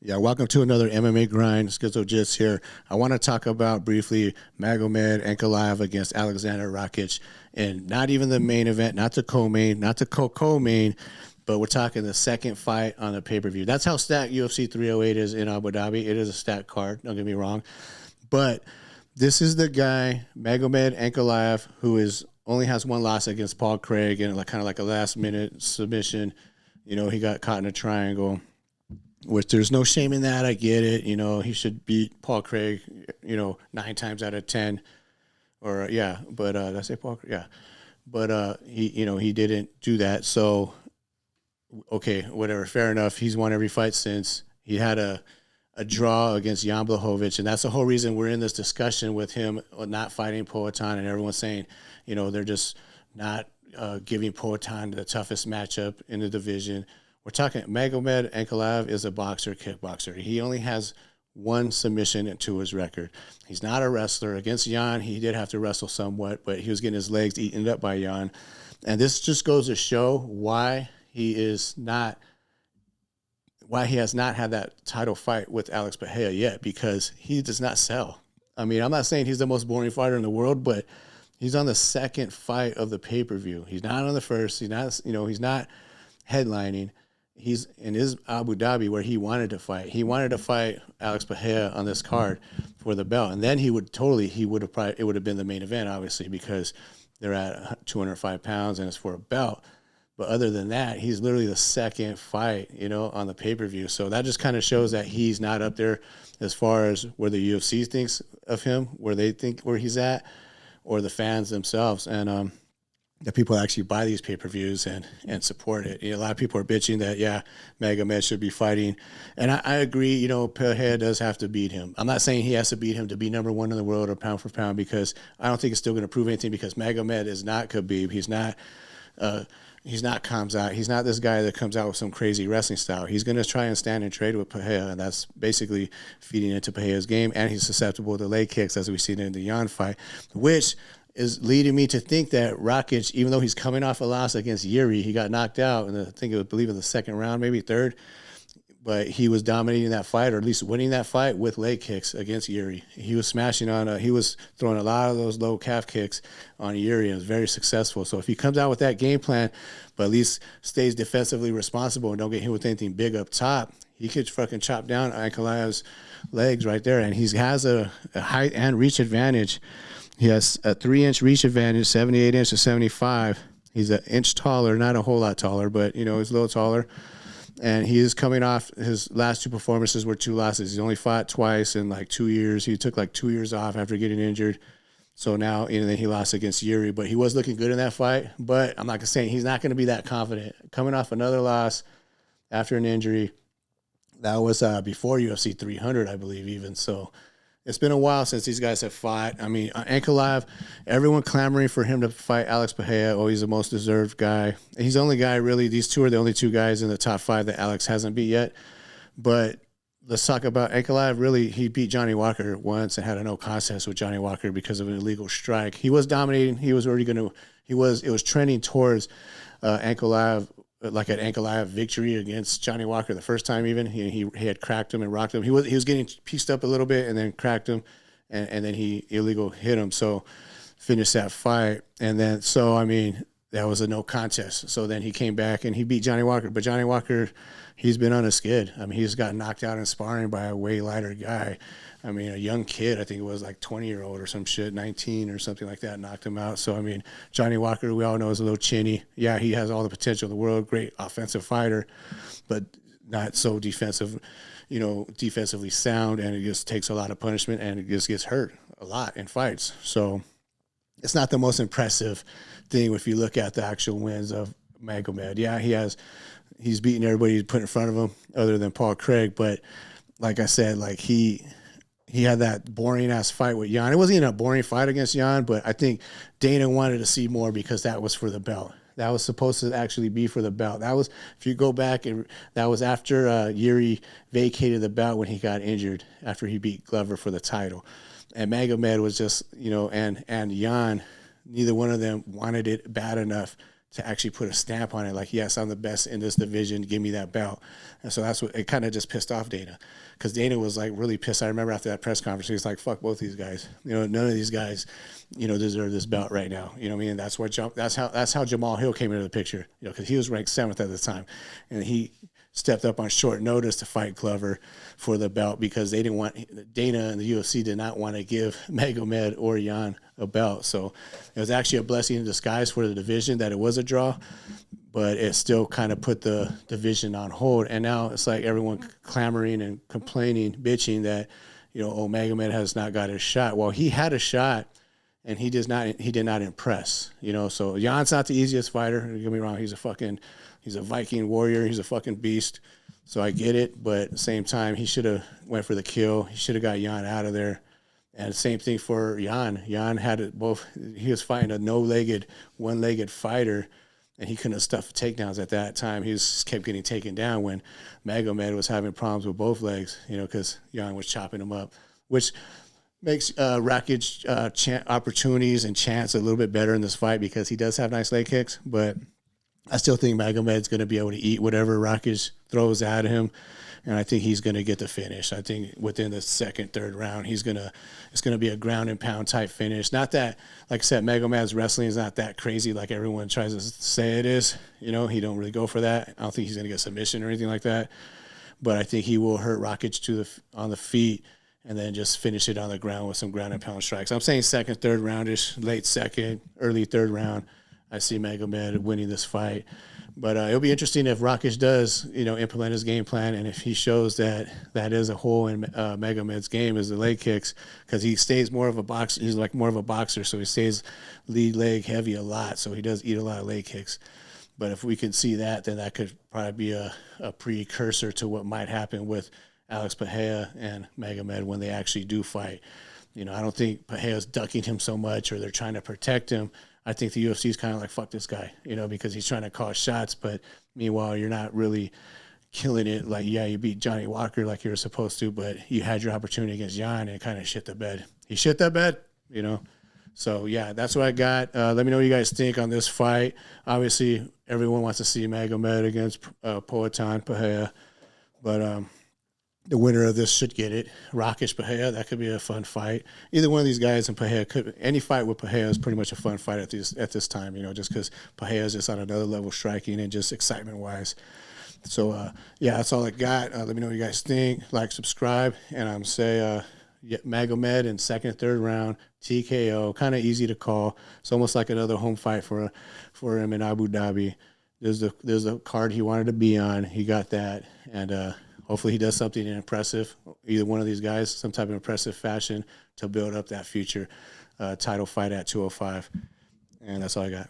Yeah, welcome to another MMA Grind. Schizo Jits here. I want to talk about briefly Magomed Ankalaev against Alexander Rakic, and not even the main event, not the co-main, not the co-main, but we're talking the second fight on the pay-per-view. That's how stacked UFC 308 is in Abu Dhabi. It is a stacked card, don't get me wrong. But this is the guy, Magomed Ankalaev, who only has one loss against Paul Craig in kind of like a last-minute submission. You know, he got caught in a triangle, which there's no shame in that. I get it. You know, he should beat Paul Craig, 9 times out of 10. Or, yeah, but did I say Paul Craig? Yeah. But he didn't do that. So, okay, whatever, fair enough. He's won every fight since. He had a draw against Jan Blachowicz, and that's the whole reason we're in this discussion with him not fighting Poatan, and everyone's saying, they're just not giving Poatan the toughest matchup in the division. We're talking Magomed Ankalaev is a boxer, kickboxer. He only has one submission to his record. He's not a wrestler. Against Jan, he did have to wrestle somewhat, but he was getting his legs eaten up by Jan. And this just goes to show why he has not had that title fight with Alex Pereira yet, because he does not sell. I mean, I'm not saying he's the most boring fighter in the world, but he's on the second fight of the pay-per-view. He's not on the first. He's not headlining. He's in his Abu Dhabi where he wanted to fight. He wanted to fight Alex Pereira on this card for the belt. And then it would have been the main event, obviously, because they're at 205 pounds and it's for a belt. But other than that, he's literally the second fight, on the pay-per-view. So that just kind of shows that he's not up there as far as where the UFC thinks of him, where they think where he's at, or the fans themselves. And that people actually buy these pay-per-views and support it. A lot of people are bitching that, Magomed should be fighting. And I agree, Pereira does have to beat him. I'm not saying he has to beat him to be number one in the world or pound for pound, because I don't think it's still going to prove anything, because Magomed is not Khabib. He's not Khamzat. He's not this guy that comes out with some crazy wrestling style. He's going to try and stand and trade with Pereira, and that's basically feeding into Pereira's game, and he's susceptible to leg kicks, as we see in the Jan fight, which is leading me to think that Rakic, even though he's coming off a loss against Yuri, he got knocked out, and I think it was, believe, in the second round, maybe third, but he was dominating that fight, or at least winning that fight with leg kicks against Yuri. He was smashing he was throwing a lot of those low calf kicks on Yuri, and was very successful. So if he comes out with that game plan, but at least stays defensively responsible and don't get hit with anything big up top, he could fucking chop down Ankalaev's legs right there, and he has a height and reach advantage. He has a 3-inch reach advantage, 78 inch to 75. He's an inch taller, not a whole lot taller, but, he's a little taller. And he is coming off, his last 2 performances were 2 losses. He's only fought twice in 2 years. He took 2 years off after getting injured. So now, and then he lost against Yuri, but he was looking good in that fight. But I'm not going to say he's not going to be that confident. Coming off another loss after an injury, that was before UFC 300, I believe, even. So it's been a while since these guys have fought. I mean, Ankalaev, everyone clamoring for him to fight Alex Pereira. Oh, he's the most deserved guy. He's the only guy, really. These two are the only 2 guys in the top 5 that Alex hasn't beat yet. But let's talk about Ankalaev. Really, he beat Johnny Walker once and had a no contest with Johnny Walker because of an illegal strike. He was dominating. He was already it was trending towards Ankalaev, like an Ankalaev victory against Johnny Walker the first time. Even he had cracked him and rocked him. He was getting pieced up a little bit and then cracked him, and then he illegal hit him. So finished that fight, and then that was a no contest. So then he came back and he beat Johnny Walker. But Johnny Walker, he's been on a skid. I mean, he's got knocked out in sparring by a way lighter guy. I mean, a young kid, I think it was 20-year-old or some shit, 19 or something like that, knocked him out. So, I mean, Johnny Walker, we all know, is a little chinny. Yeah, he has all the potential in the world, great offensive fighter, but not so defensively sound, and it just takes a lot of punishment, and it just gets hurt a lot in fights. So it's not the most impressive thing if you look at the actual wins of Magomed. Yeah, he's beaten everybody he's put in front of him other than Paul Craig, but like I said, he had that boring-ass fight with Jan. It wasn't even a boring fight against Jan, but I think Dana wanted to see more because that was for the belt. That was supposed to actually be for the belt. That was, if you go back, that was after Yuri vacated the belt when he got injured, after he beat Glover for the title. And Magomed was just, and Jan, neither one of them wanted it bad enough to actually put a stamp on it. Like, yes, I'm the best in this division. Give me that belt. And so that's what it kind of just pissed off Dana, because Dana was like really pissed. I remember after that press conference, he was like, fuck both these guys. None of these guys, deserve this belt right now. You know what I mean? That's how Jamal Hill came into the picture, because he was ranked 7th at the time. And he stepped up on short notice to fight Glover for the belt because they didn't want, Dana and the UFC did not want to give Magomed or Jan a belt. So it was actually a blessing in disguise for the division that it was a draw, but it still kind of put the division on hold. And now it's like everyone clamoring and complaining, bitching that, Magomed has not got his shot. Well, he had a shot and he did not impress, so Jan's not the easiest fighter. Don't get me wrong. He's a Viking warrior. He's a fucking beast. So I get it. But at the same time, he should have went for the kill. He should have got Jan out of there. And the same thing for Jan. Jan had it both. He was fighting a no-legged, one-legged fighter, and he couldn't have stuffed takedowns at that time. He just kept getting taken down when Magomed was having problems with both legs, because Jan was chopping him up, which makes Rakic opportunities and chance a little bit better in this fight because he does have nice leg kicks. But I still think Magomed's going to be able to eat whatever Rakic throws at him, and I think he's going to get the finish. I think within the second, third round, it's going to be a ground and pound type finish. Not that, like I said, Magomed's wrestling is not that crazy like everyone tries to say it is. He don't really go for that. I don't think he's going to get submission or anything like that. But I think he will hurt Rakic on the feet and then just finish it on the ground with some ground and pound strikes. I'm saying second, third roundish, late second, early third round. I see Magomed winning this fight. But it'll be interesting if Rakic does, implement his game plan, and if he shows that is a hole in Magomed's game is the leg kicks, because he stays more of a boxer. He's like more of a boxer, so he stays lead leg heavy a lot, so he does eat a lot of leg kicks. But if we can see that, then that could probably be a precursor to what might happen with Alex Pereira and Magomed when they actually do fight. I don't think Pereira's ducking him so much or they're trying to protect him. I think the UFC is kind of like, fuck this guy, because he's trying to call shots, but meanwhile, you're not really killing it. Like, yeah, you beat Johnny Walker like you were supposed to, but you had your opportunity against Jan and kind of shit the bed. He shit that bed, So, yeah, that's what I got. Let me know what you guys think on this fight. Obviously, everyone wants to see Magomed against Poatan Pereira, but the winner of this should get it. Rakic Pereira, that could be a fun fight. Either one of these guys and Pereira any fight with Pereira is pretty much a fun fight at this time, just because Pereira is just on another level striking and just excitement wise. So yeah, that's all I got. Let me know what you guys think. Like, subscribe, and I'm say Magomed in second, third round, TKO, kind of easy to call. It's almost like another home fight for him in Abu Dhabi. There's a card he wanted to be on. He got that, and hopefully he does something impressive, either one of these guys, some type of impressive fashion to build up that future title fight at 205. And that's all I got.